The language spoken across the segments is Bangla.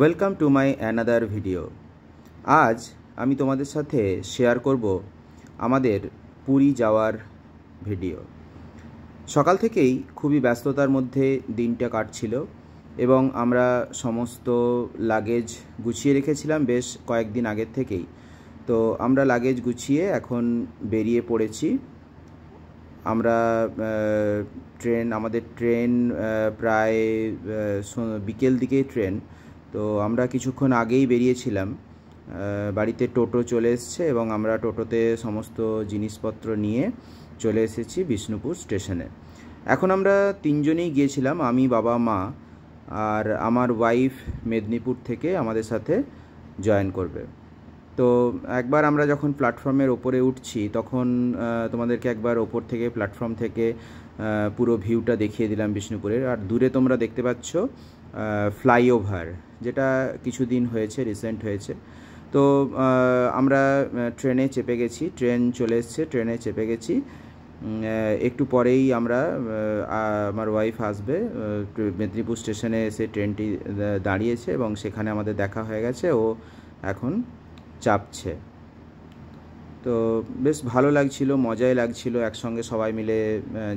Welcome to my another video. আজ আমি তোমাদের সাথে শেয়ার করব আমাদের পুরী যাওয়ার ভিডিও। সকাল থেকেই খুবই ব্যস্ততার মধ্যে দিনটা কাটছিল এবং আমরা সমস্ত লাগেজ গুছিয়ে রেখেছিলাম বেশ কয়েকদিন আগের থেকেই। তো আমরা লাগেজ গুছিয়ে এখন বেরিয়ে পড়েছি। আমরা আমাদের ট্রেন প্রায় বিকেল দিকেই ট্রেন। তো আমরা কিছুক্ষণ আগেই বেরিয়েছিলাম। বাড়িতে টোটো চলে এসছে এবং আমরা টোটোতে সমস্ত জিনিসপত্র নিয়ে চলে এসেছি বিষ্ণুপুর স্টেশনে। এখন আমরা তিনজনেই গিয়েছিলাম, আমি, বাবা, মা, আর আমার ওয়াইফ মেদিনীপুর থেকে আমাদের সাথে জয়েন করবে। তো একবার আমরা যখন প্ল্যাটফর্মের ওপরে উঠছি তখন তোমাদেরকে একবার ওপর থেকে প্ল্যাটফর্ম থেকে পুরো ভিউটা দেখিয়ে দিলাম বিষ্ণুপুরের। আর দূরে তোমরা দেখতে পাচ্ছ ফ্লাইওভার, যেটা কিছুদিন হয়েছে, রিসেন্ট হয়েছে। তো আমরা ট্রেনে চেপে গেছি, ট্রেন চলে এসছে, ট্রেনে চেপে গেছি। একটু পরেই আমার ওয়াইফ আসবে। মেদিনীপুর স্টেশনে এসে ট্রেনটি দাঁড়িয়েছে এবং সেখানে আমাদের দেখা হয়ে গেছে, ও এখন চাপছে। তো বেশ ভালো লাগছিল, মজাই লাগছিল, একসঙ্গে সবাই মিলে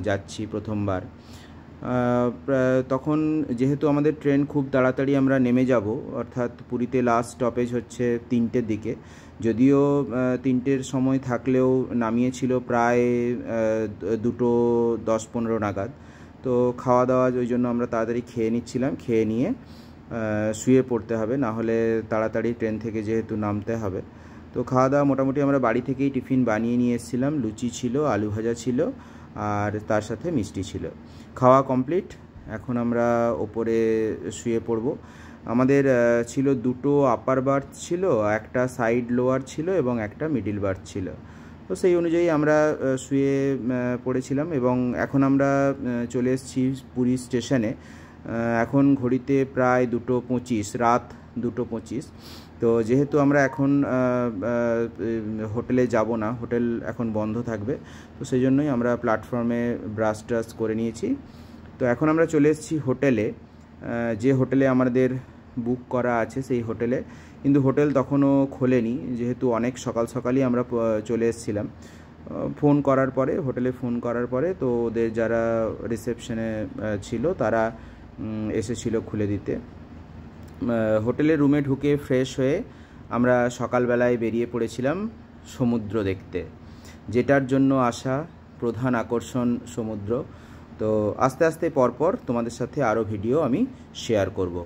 যাচ্ছি প্রথমবার। তখন যেহেতু আমাদের ট্রেন খুব তাড়াতাড়ি আমরা নেমে যাব, অর্থাৎ পুরীতে লাস্ট স্টপেজ হচ্ছে 3টের দিকে, যদিও 3টের সময় থাকলেও নামিয়েছিল প্রায় 2:10-15 নাগাদ। তো খাওয়া দাওয়া ওই জন্য আমরা তাড়াতাড়ি খেয়ে নিচ্ছিলাম, খেয়ে নিয়ে শুয়ে পড়তে হবে, না হলে তাড়াতাড়ি ট্রেন থেকে যেহেতু নামতে হবে। তো খাওয়া দাওয়া মোটামুটি আমরা বাড়ি থেকেই টিফিন বানিয়ে নিয়ে এসেছিলাম। লুচি ছিল, আলু ভাজা ছিল, আর তার সাথে মিষ্টি ছিল। খাওয়া কমপ্লিট, এখন আমরা ওপরে শুয়ে পড়ব। আমাদের ছিল 2টো আপার বার্থ ছিল, একটা সাইড লোয়ার ছিল এবং একটা মিডিল বার্থ ছিল। তো সেই অনুযায়ী আমরা শুয়ে পড়েছিলাম এবং এখন আমরা চলে এসেছি পুরী স্টেশনে। এখন ঘড়িতে প্রায় 2:25, রাত 2:25। তো যেহেতু আমরা এখন হোটেলে যাব না, হোটেল এখন বন্ধ থাকবে, তো সেই জন্যই আমরা প্ল্যাটফর্মে ব্রাশ ট্রাশ করে নিয়েছি। তো এখন আমরা চলে এসেছি হোটেলে, যে হোটেলে আমাদের বুক করা আছে সেই হোটেলে। কিন্তু হোটেল তখনও খোলেনি, যেহেতু অনেক সকাল সকালই আমরা চলে এসেছিলাম। ফোন করার পরে, হোটেলে ফোন করার পরে, তো ওদের যারা রিসেপশনে ছিল তারা এসেছিল খুলে দিতে। হোটেলের রুমে ঢুকে ফ্রেশ হয়ে আমরা সকালবেলায় বেরিয়ে পড়েছিলাম সমুদ্র দেখতে, যেটার জন্য আসা প্রধান আকর্ষণ সমুদ্র। তো আস্তে আস্তে পরপর তোমাদের সাথে আরও ভিডিও আমি শেয়ার করব।